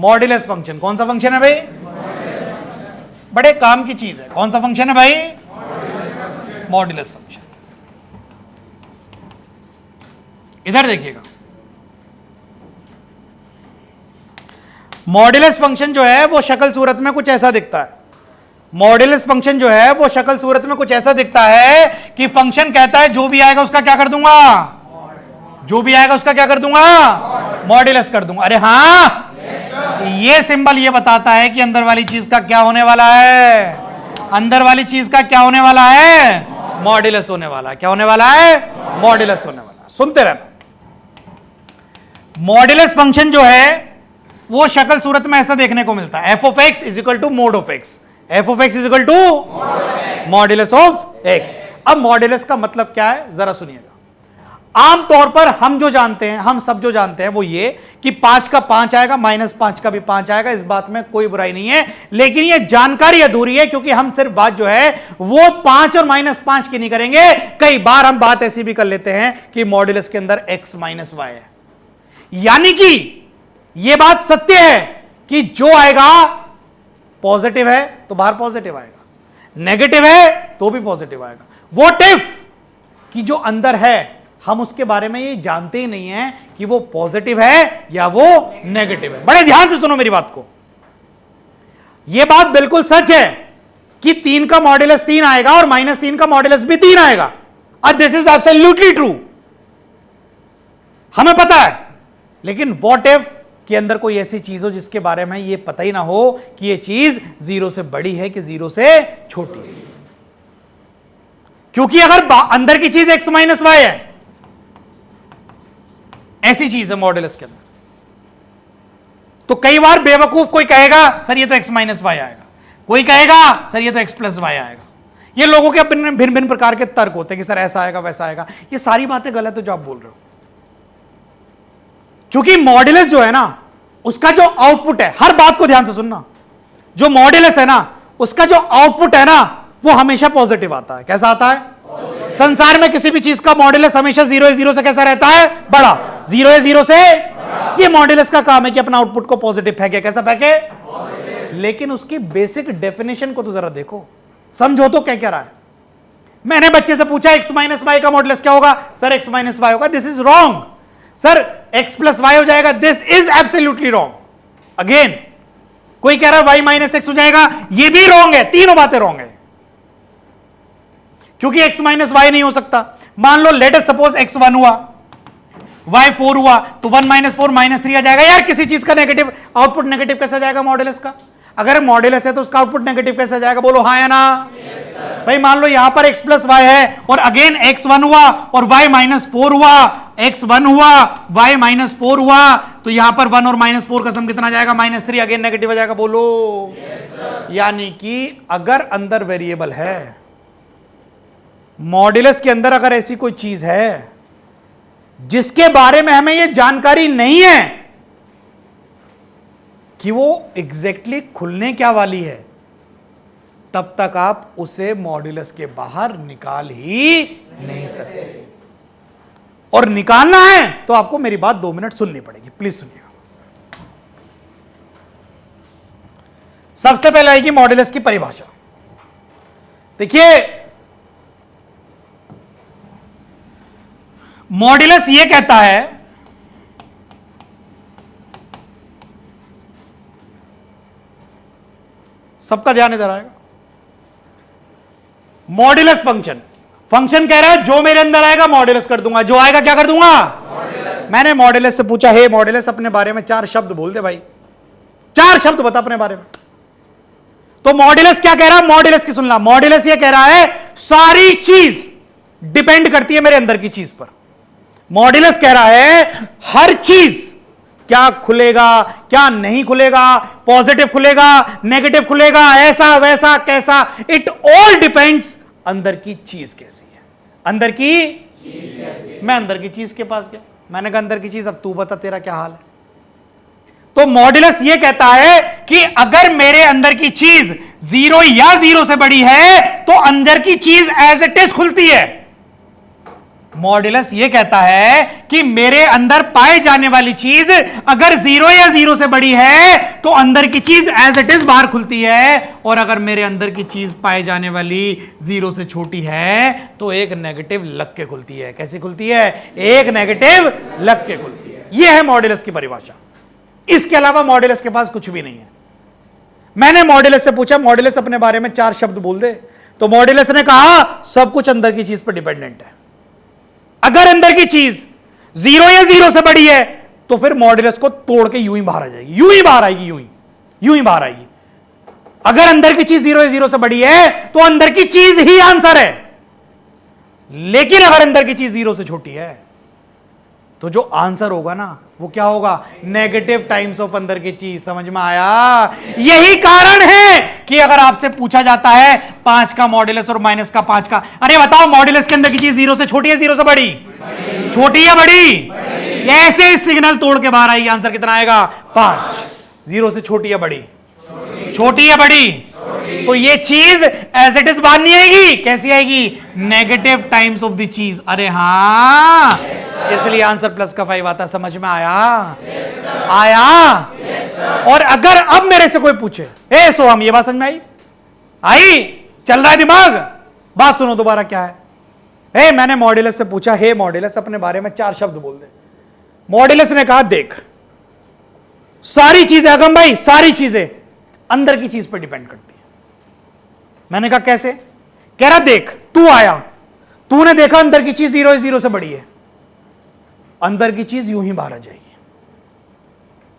Modulus function. कौन सा function है भाई? बड़े काम की चीज है। कौन सा फंक्शन है भाई? Modulus function. इधर देखिएगा, मॉड्यूलस फंक्शन जो है वो शक्ल सूरत में कुछ ऐसा दिखता है। मॉड्यूलस फंक्शन जो है वो शक्ल सूरत में कुछ ऐसा दिखता है कि फंक्शन कहता है जो भी आएगा उसका क्या कर दूंगा, जो भी आएगा उसका क्या कर दूंगा, मॉड्यूलस कर दूंगा। अरे हाँ, ये सिंबल ये बताता है कि अंदर वाली चीज का क्या होने वाला है, अंदर वाली चीज का क्या होने वाला है, मॉड्यूलस होने वाला है। क्या होने वाला है? मॉड्यूलस होने वाला है। सुनते रहना, मॉड्यूलस फंक्शन जो है वो शक्ल सूरत में ऐसा देखने को मिलता है, f of x is equal to mod of x, f of x is equal to modulus of x. अब मॉड्यूलस का मतलब क्या है जरा सुनिएगा। आमतौर पर हम जो जानते हैं, हम सब जो जानते हैं वो ये कि 5 का 5 आएगा, -5 का भी 5 आएगा, इस बात में कोई बुराई नहीं है। लेकिन ये जानकारी अधूरी है क्योंकि हम सिर्फ बात जो है वो 5 और -5 की नहीं करेंगे। कई बार हम बात ऐसी भी कर लेते हैं कि मॉड्यूलस के अंदर x माइनस वाई है, यानी कि यह बात सत्य है कि जो आएगा पॉजिटिव है तो बाहर पॉजिटिव आएगा, नेगेटिव है तो भी पॉजिटिव आएगा। व्हाट इफ कि जो अंदर है हम उसके बारे में ये जानते ही नहीं है कि वो पॉजिटिव है या वो नेगेटिव है। बड़े ध्यान से सुनो मेरी बात को, यह बात बिल्कुल सच है कि 3 का मॉड्यूलस 3 आएगा और -3 का मॉड्यूलस भी 3 आएगा। और दिस इज एब्सोल्युटली ट्रू, हमें पता है। लेकिन व्हाट इफ के अंदर कोई ऐसी चीज हो जिसके बारे में ये पता ही ना हो कि ये चीज 0 से बड़ी है कि 0 से छोटी है। क्योंकि अगर अंदर की चीज x माइनस वाई है, ऐसी चीज है मॉड्यूलस के अंदर, तो कई बार बेवकूफ कोई कहेगा सर ये तो x माइनस वाई आएगा, कोई कहेगा सर ये तो x प्लस वाई आएगा। ये लोगों के भिन्न भिन्न प्रकार के तर्क होते हैं कि सर ऐसा आएगा वैसा आएगा। ये सारी बातें गलत है जो आप बोल रहे हो, क्योंकि मॉड्यूलस जो है ना उसका जो आउटपुट है, हर बात को ध्यान से सुनना, जो मॉड्यूलस है ना उसका जो आउटपुट है ना वो हमेशा पॉजिटिव आता है। कैसा आता है? संसार में किसी भी चीज का मॉड्यूलस हमेशा 0 है 0 से कैसा रहता है? बड़ा। 0 है 0 से, ये मॉड्यूलस का काम है कि अपना आउटपुट को पॉजिटिव फेंके। कैसा फेंके? लेकिन उसकी बेसिक डेफिनेशन को तो जरा देखो, समझो तो क्या कह रहा है। मैंने बच्चे से पूछा x माइनस वाई का मॉड्यूलस क्या होगा? सर x माइनस वाई होगा। This is wrong. Sir x plus y हो जाएगा। This is absolutely wrong. Again कोई कह रहा है y माइनस एक्स हो जाएगा, ये भी रॉन्ग है। तीनों बातें रॉन्ग है क्योंकि x माइनस वाई नहीं हो सकता। मान लो लेट अस सपोज x 1 हुआ, y 4 हुआ, तो 1 माइनस 4 -3 आ जाएगा। यार किसी चीज का नेगेटिव आउटपुट नेगेटिव कैसे जाएगा मॉड्यूलस का? अगर मॉड्यूलस है तो उसका आउटपुट नेगेटिव कैसे जाएगा? बोलो हाँ या ना। भाई मान लो यहां पर x प्लस वाई है और अगेन x 1 हुआ और y -4 हुआ, x 1 हुआ y -4 हुआ, तो यहां पर 1 और -4 का सम कितना जाएगा? -3। अगेन नेगेटिव आ जाएगा। बोलो यानी कि अगर अंदर वेरिएबल है, मॉड्यूलस के अंदर अगर ऐसी कोई चीज है जिसके बारे में हमें यह जानकारी नहीं है कि वो एग्जैक्टली खुलने क्या वाली है, तब तक आप उसे मॉड्यूलस के बाहर निकाल ही नहीं सकते। और निकालना है तो आपको मेरी बात 2 मिनट सुननी पड़ेगी। प्लीज सुनिएगा। सबसे पहले आएगी मॉड्यूलस की परिभाषा। देखिए मॉड्यूलस ये कहता है सबका ध्यान इधर आएगा। मॉड्यूलस फंक्शन, फंक्शन कह रहा है जो मेरे अंदर आएगा मॉड्यूलस कर दूंगा, जो आएगा क्या कर दूंगा? मैंने मॉड्यूलस से पूछा, हे मॉड्यूलस अपने बारे में 4 शब्द बोल दे भाई, 4 शब्द बता अपने बारे में। तो मॉड्यूलस क्या कह रहा है? मॉड्यूलस की सुनना। मॉड्यूलस ये कह रहा है सारी चीज डिपेंड करती है मेरे अंदर की चीज पर। मॉड्यूलस कह रहा है हर चीज, क्या खुलेगा क्या नहीं खुलेगा, पॉजिटिव खुलेगा नेगेटिव खुलेगा, ऐसा वैसा कैसा, इट ऑल डिपेंड्स अंदर की चीज कैसी है। अंदर की चीज कैसी? मैं अंदर की चीज के पास गया, मैंने कहा अंदर की चीज अब तू बता तेरा क्या हाल है। तो मॉड्यूलस ये कहता है कि अगर मेरे अंदर की चीज 0 या 0 से बड़ी है तो अंदर की चीज एज इट इज खुलती है। मॉड्यूलस ये कहता है कि मेरे अंदर पाए जाने वाली चीज अगर 0 या 0 से बड़ी है तो अंदर की चीज एज इट इज बाहर खुलती है, और अगर मेरे अंदर की चीज पाए जाने वाली 0 से छोटी है तो एक नेगेटिव लग के खुलती है। कैसे खुलती है? एक नेगेटिव लग के खुलती है। यह है मॉड्यूलस की परिभाषा। इसके अलावा मॉड्यूलस के पास कुछ भी नहीं है। मैंने मॉड्यूलस से पूछा, मॉड्यूलस अपने बारे में 4 शब्द बोल दे, तो मॉड्यूलस ने कहा सब कुछ अंदर की चीज पर डिपेंडेंट है। अगर अंदर की चीज 0 या 0 से बड़ी है तो फिर मॉड्यूलस को तोड़ के यूं ही बाहर आ जाएगी, यूं ही बाहर आएगी, यूं ही बाहर आएगी। अगर अंदर की चीज 0 या 0 से बड़ी है तो अंदर की चीज ही आंसर है। लेकिन अगर अंदर की चीज 0 से छोटी है तो जो आंसर होगा ना वो क्या होगा? नेगेटिव टाइम्स ऑफ अंदर की चीज। समझ में आया? यही कारण है कि अगर आपसे पूछा जाता है 5 का मॉड्यूलस और माइनस का 5 का, अरे बताओ मॉड्यूलस के अंदर की चीज 0 से छोटी है 0 से बड़ी? छोटी या बड़ी? ऐसे सिग्नल तोड़ के बाहर आएगी, आंसर कितना आएगा? 5। 0 से छोटी या बड़ी? छोटी या बड़ी? तो ये चीज एज इट इज बाहर नहीं आएगी। कैसी आएगी? नेगेटिव टाइम्स ऑफ द चीज। अरे हां, इसलिए आंसर प्लस का 5 आता। समझ में आया? आया? और अगर अब मेरे से कोई पूछे, ए सोहम ये बात समझ में आई? आई? चल रहा है दिमाग? बात सुनो दोबारा। क्या है? मैंने मॉड्यूलस से पूछा, हे मॉड्यूलस अपने बारे में 4 शब्द बोल दे। मॉड्यूलस ने कहा देख, सारी चीजें अगम भाई, सारी चीजें अंदर की चीज पर डिपेंड करती है। मैंने कहा कैसे? कह रहा देख, तू आया, तूने देखा अंदर की चीज 0 से बड़ी है, अंदर की चीज यूं ही बाहर आ जाएगी,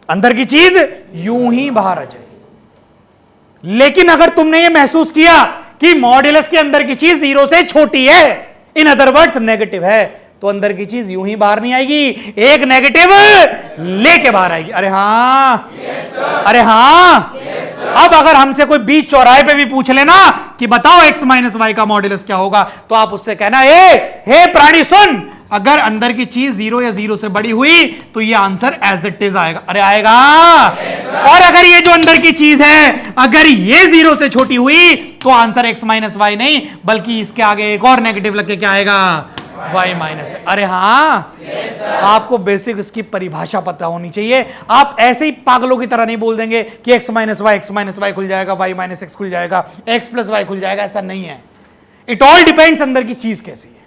अंदर की चीज यूं ही बाहर आ जाएगी। लेकिन अगर तुमने यह महसूस किया कि मॉड्यूलस के अंदर की चीज 0 से छोटी है, इन अदर वर्ड्स नेगेटिव है, तो अंदर की चीज यूं ही बाहर नहीं आएगी, एक नेगेटिव लेके बाहर आएगी। अरे हां, अरे हां। अब अगर हमसे कोई बीच चौराहे पे भी पूछ लेना कि बताओ x माइनस वाई का मॉड्यूलस क्या होगा, तो आप उससे कहना हे प्राणी सुन, अगर अंदर की चीज 0 या 0 से बड़ी हुई तो ये आंसर एज इट इज आएगा। अरे आएगा। और अगर ये जो अंदर की चीज है अगर ये 0 से छोटी हुई तो आंसर x माइनस वाई नहीं, बल्कि इसके आगे एक और नेगेटिव लग के क्या आएगा? y minus. अरे हाँ, आपको बेसिक इसकी परिभाषा पता होनी चाहिए। आप ऐसे ही पागलों की तरह नहीं बोल देंगे कि x माइनस वाई खुल जाएगा, y माइनस x खुल जाएगा, x प्लस वाई खुल जाएगा। ऐसा नहीं है। इट ऑल डिपेंड्स अंदर की चीज कैसी है।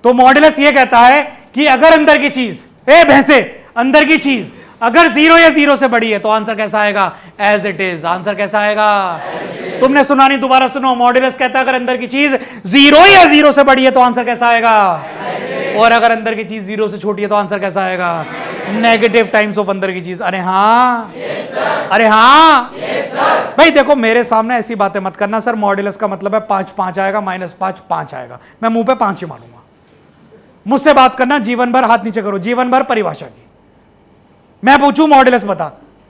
तो मॉड्यूलस ये कहता है कि अगर अंदर की चीज, ए भैंसे, अंदर की चीज अगर 0 या 0 से बड़ी है तो आंसर कैसा आएगा? As it is. आंसर कैसा आएगा? तुमने सुना नहीं, दोबारा सुनो। मॉड्यूलस कहता है अगर अंदर की चीज 0 या 0 से बड़ी है तो आंसर कैसा आएगा? और अगर अंदर की चीज 0 से छोटी है तो आंसर कैसा आएगा? नेगेटिव टाइम्स ऑफ अंदर की चीज। अरे हाँ, अरे हाँ भाई। देखो मेरे सामने ऐसी बातें मत करना, सर मॉड्यूलस का मतलब है 5 5 आएगा, -5 5 आएगा। मैं मुंह पे 5 ही मारूंगा। मुझसे बात करना, जीवन भर हाथ नीचे करो, जीवन भर परिभाषा की। मैं पूछूं मॉड्यूलस बता,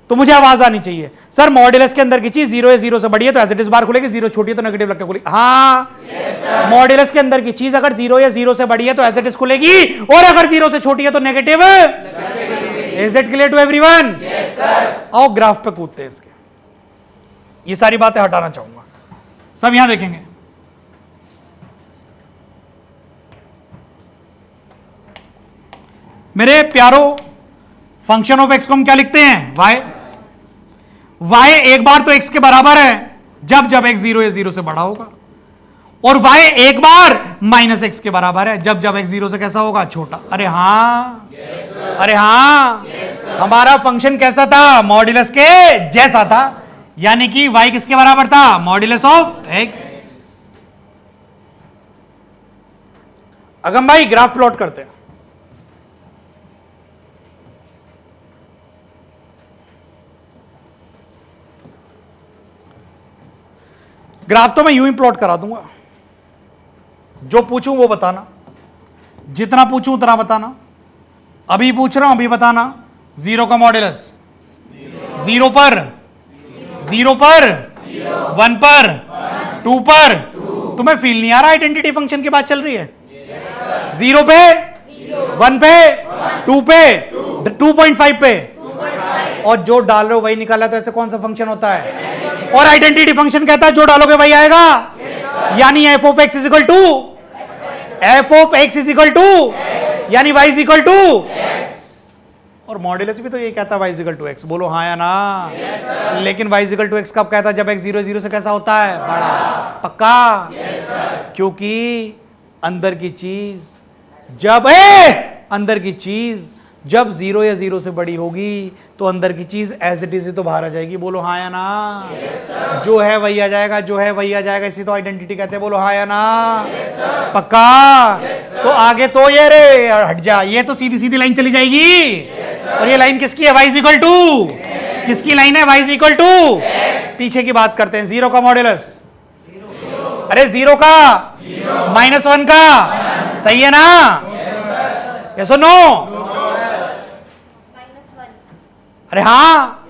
तो मुझे आवाज आनी चाहिए, सर मॉड्यूलस के अंदर की चीज 0 या 0 से बड़ी है तो एज इट इज बाहर खुलेगी, 0 छोटी है तो नेगेटिव लगकर खुलेगी। हाँ, मॉड्यूलस के अंदर की चीज अगर 0 या 0 से बड़ी है तो एज इट इज खुलेगी, और अगर 0 से छोटी है तो negative. Is it clear to everyone? आओ ग्राफ पे कूदते हैं इसके। ये सारी बातें हटाना चाहूंगा, सब यहां देखेंगे। मेरे प्यारो, फंक्शन ऑफ एक्स को हम क्या लिखते हैं? वाई। वाई एक बार तो एक्स के बराबर है जब जब एक्स 0 या 0 से बड़ा होगा, और वाई एक बार माइनस एक्स के बराबर है जब जब एक्स 0 से कैसा होगा? छोटा। अरे हाँ, अरे हाँ। हमारा फंक्शन कैसा था? मॉड्यूलस के जैसा था, यानी कि वाई किसके बराबर था? Modulus of x. अगम भाई ग्राफ प्लॉट करते हैं। ग्राफ तो मैं यूं ही प्लॉट करा दूंगा, जो पूछूं वो बताना, जितना पूछूं उतना बताना। अभी पूछ रहा हूं, अभी बताना। 0 का मॉड्यूलस 0 पर, 0 पर, 1 पर, 2 पर। तुम्हें फील नहीं आ रहा आइडेंटिटी फंक्शन की बात चल रही है? 0 पे, 1 पे, 2 पे, 2.5 पे, और जो डाल रहे हो वही निकाला, तो ऐसे कौन सा फंक्शन होता है? और आइडेंटिटी फंक्शन कहता है जो डालोगे वही आएगा, यानी f of x is equal to f of x is equal to यानी वाई इज इक्वल टू, और मॉड्यूलस भी तो ये कहता है y is equal to x, बोलो हाँ या ना। लेकिन y is equal to x कब कहता है? जब एक्स 0 से कैसा होता है? बड़ा। पक्का? क्योंकि अंदर की चीज जब 0 या 0 से बड़ी होगी तो अंदर की चीज एज इट इज तो बाहर आ जाएगी, बोलो हाँ या ना। जो है वही आ जाएगा, जो है वही आ जाएगा, इसी तो आइडेंटिटी कहते हैं, बोलो हाँ या ना। पक्का? तो आगे तो ये रे हट जा, ये तो सीधी सीधी लाइन चली जाएगी। और ये लाइन किसकी है? y इज इक्वल टू, किसकी लाइन है? y इज इक्वल टू, पीछे की बात करते हैं। 0 का मॉड्यूलस, अरे 0 का -1 का, सही है ना? यस और नो? अरे हाँ,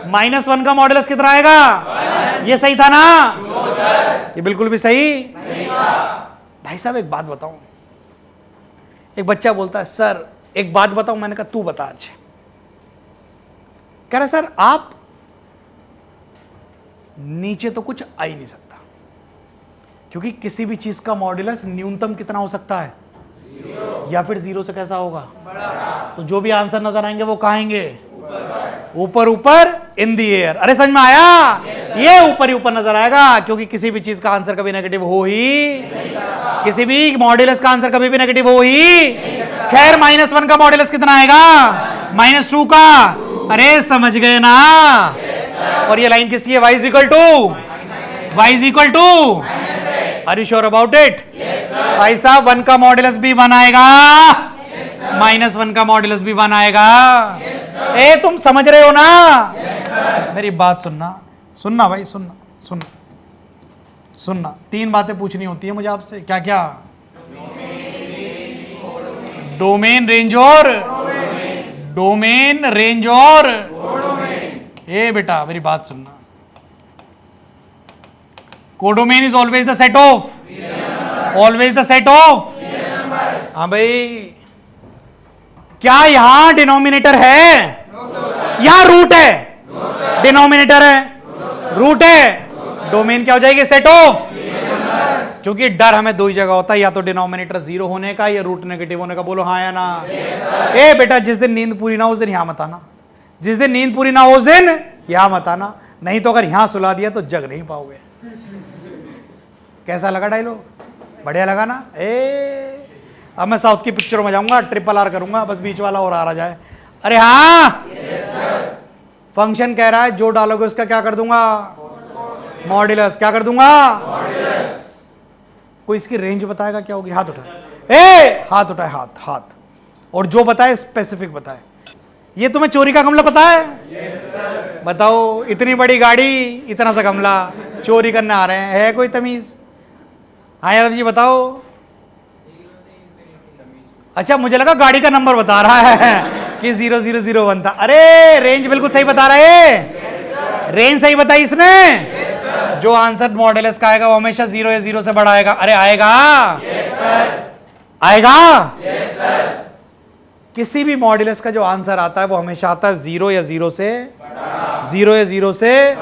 -1 का मॉड्यूलस कितना आएगा? ये सही था ना? ये बिल्कुल भी सही नहीं था। भाई साहब एक बात बताऊं, एक बच्चा बोलता है सर एक बात बताओ। मैंने कहा तू बता आज। कह रहा सर आप नीचे तो कुछ आ ही नहीं सकता, क्योंकि किसी भी चीज का मॉड्यूलस न्यूनतम कितना हो सकता है? 0। या फिर 0 से कैसा होगा? बड़ा। तो जो भी आंसर नजर आएंगे वो कहाँ आएंगे? ऊपर ऊपर इन दी एयर। अरे समझ में आया? ये ऊपर ही ऊपर नजर आएगा, क्योंकि किसी भी चीज का आंसर कभी नेगेटिव हो ही नहीं सकता। किसी भी मॉड्यूलस का आंसर कभी भी नेगेटिव हो ही नहीं सकता। खैर -1 का मॉड्यूलस कितना आएगा? -2 का। अरे समझ गए ना? और ये लाइन किसकी है? y is equal to, y is equal to, are you sure about it? भाई साहब 1 का मॉड्यूलस भी 1 आएगा, -1 का मॉड्यूलस भी 1 आएगा। ए तुम समझ रहे हो ना? मेरी बात सुनना भाई, सुनना। 3 बातें पूछनी होती है मुझे आपसे। क्या क्या? डोमेन, रेंज और ए बेटा मेरी बात सुनना। Codomain is always the set of, हाँ भाई। क्या यहां डिनोमिनेटर है? यहां रूट है। डिनोमिनेटर है, रूट है। डोमेन क्या हो जाएगी? Set of. क्योंकि डर हमें दो ही जगह होता है, या तो डिनोमिनेटर 0 होने का या रूट नेगेटिव होने का, बोलो हाँ या ना। ए बेटा जिस दिन नींद पूरी ना हो उस दिन यहां मत आना, जिस दिन नींद पूरी ना हो उस दिन यहां मत आना, नहीं तो अगर यहां सुला दिया तो जग नहीं पाओगे। कैसा लगा डायलॉग? बढ़िया लगा ना? अब मैं साउथ की पिक्चरों में जाऊंगा, RRR करूंगा, बस बीच वाला और आ जाए। अरे हाँ, फंक्शन कह रहा है जो डालोगे उसका क्या कर दूंगा? मॉड्यूलस। क्या कर दूंगा? कोई इसकी रेंज बताएगा क्या होगी? हाथ उठाए, हाथ उठाए, हाथ। और जो बताए स्पेसिफिक बताए। ये तुम्हें चोरी का गमला पता है? बताओ, इतनी बड़ी गाड़ी, इतना सा गमला, चोरी करने आ रहे हैं, है कोई तमीज? हाँ यादव जी बताओ। अच्छा मुझे लगा गाड़ी का नंबर बता रहा है कि 0001 था। अरे रेंज बिल्कुल सही बता रहा है, रेंज सही बताई इसने। जो आंसर मॉड्यूलस का आएगा वो हमेशा 0 या 0 से बड़ा आएगा। अरे आएगा? आएगा? किसी भी मॉड्यूलस का जो आंसर आता है वो हमेशा आता है 0 या 0 से